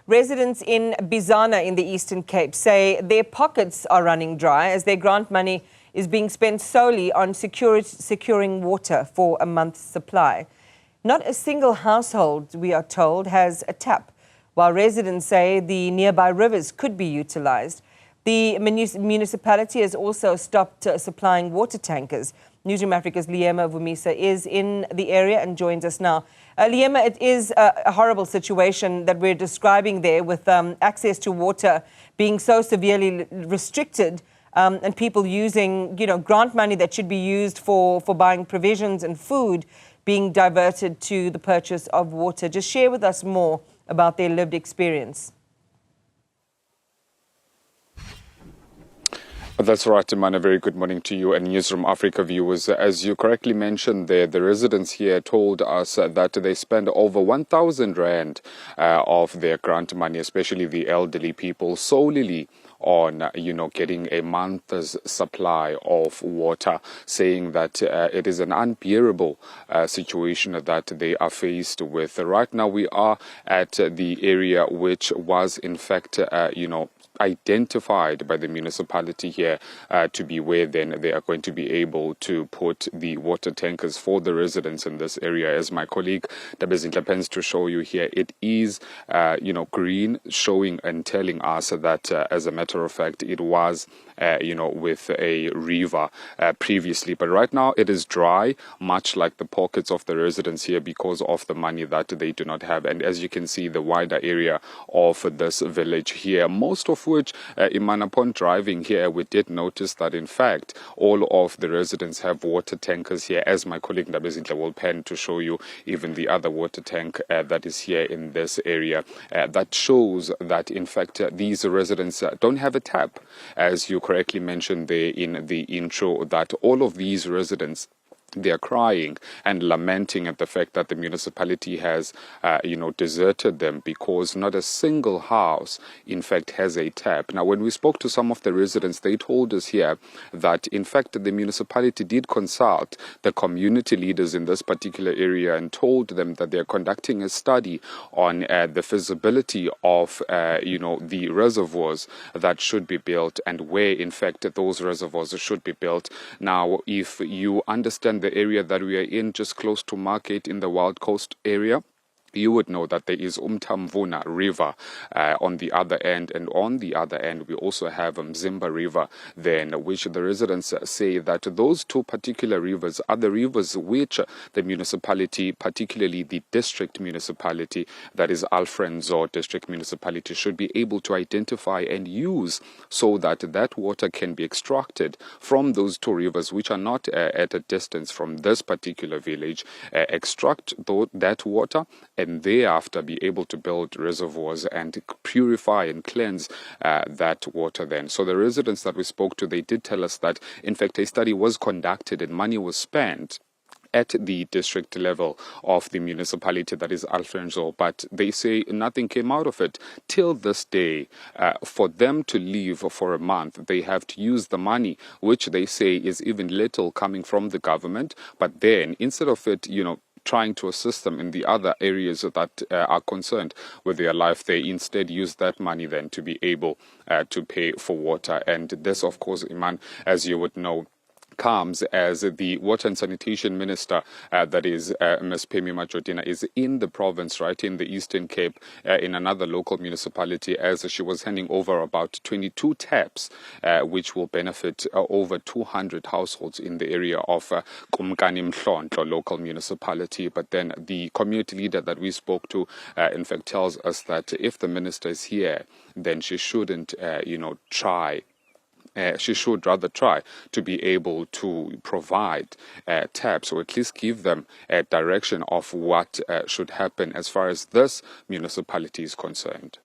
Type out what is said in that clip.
Residents in Bizana in the Eastern Cape say their pockets are running dry as their grant money is being spent solely on securing water for a month's supply. Not a single household, we are told, has a tap, while residents say the nearby rivers could be utilised. The municipality has also stopped supplying water tankers. Newzroom Afrika's Liyema Vumisa is in the area and joins us now. Liyema, it is a horrible situation that we're describing there with access to water being so severely restricted and people using, grant money that should be used for buying provisions and food being diverted to the purchase of water. Just share with us more about their lived experience. That's right, Iman. A very good morning to you and Newzroom Afrika viewers. As you correctly mentioned there, the residents here told us that they spend over 1,000 Rand of their grant money, especially the elderly people, solely on, getting a month's supply of water, saying that it is an unbearable situation that they are faced with. Right now, we are at the area which was, in fact, identified by the municipality here to be where then they are going to be able to put the water tankers for the residents in this area. As my colleague plans to show you here, it is green, showing and telling us that as a matter of fact it was with a river previously, but right now it is dry, much like the pockets of the residents here, because of the money that they do not have. And as you can see, the wider area of this village here, most of which, Iman, upon driving here, we did notice that in fact all of the residents have water tankers here, as my colleague will pen to show you even the other water tank that is here in this area. That shows that in fact these residents don't have a tap, as you correctly mentioned there in the intro, that all of these residents, they are crying and lamenting at the fact that the municipality has, deserted them, because not a single house, in fact, has a tap. Now, when we spoke to some of the residents, they told us here that, in fact, the municipality did consult the community leaders in this particular area and told them that they are conducting a study on the feasibility of, the reservoirs that should be built and where, in fact, those reservoirs should be built. Now, if you understand the area that we are in, just close to Market in the Wild Coast area, you would know that there is Umtamvuna River on the other end, and on the other end we also have Mzimba River then, which the residents say that those two particular rivers are the rivers which the municipality, particularly the district municipality, that is Alfrenzo district municipality, should be able to identify and use, so that that water can be extracted from those two rivers, which are not at a distance from this particular village, extract that water and thereafter be able to build reservoirs and purify and cleanse that water then. So the residents that we spoke to, they did tell us that, in fact, a study was conducted and money was spent at the district level of the municipality, that is Alfrenzo, but they say nothing came out of it till this day. For them to leave for a month, they have to use the money, which they say is even little coming from the government, but then instead of it, trying to assist them in the other areas that are concerned with their life, they instead use that money then to be able to pay for water. And this, of course, Iman, as you would know, comes as the Water and Sanitation Minister, that is Ms. Phemi Majortina, is in the province, right in the Eastern Cape, in another local municipality, as she was handing over about 22 taps, which will benefit over 200 households in the area of Kumkani Mhlonhlo local municipality. But then the community leader that we spoke to, in fact, tells us that if the minister is here, then she shouldn't, try. She should rather try to be able to provide taps, or at least give them a direction of what should happen as far as this municipality is concerned.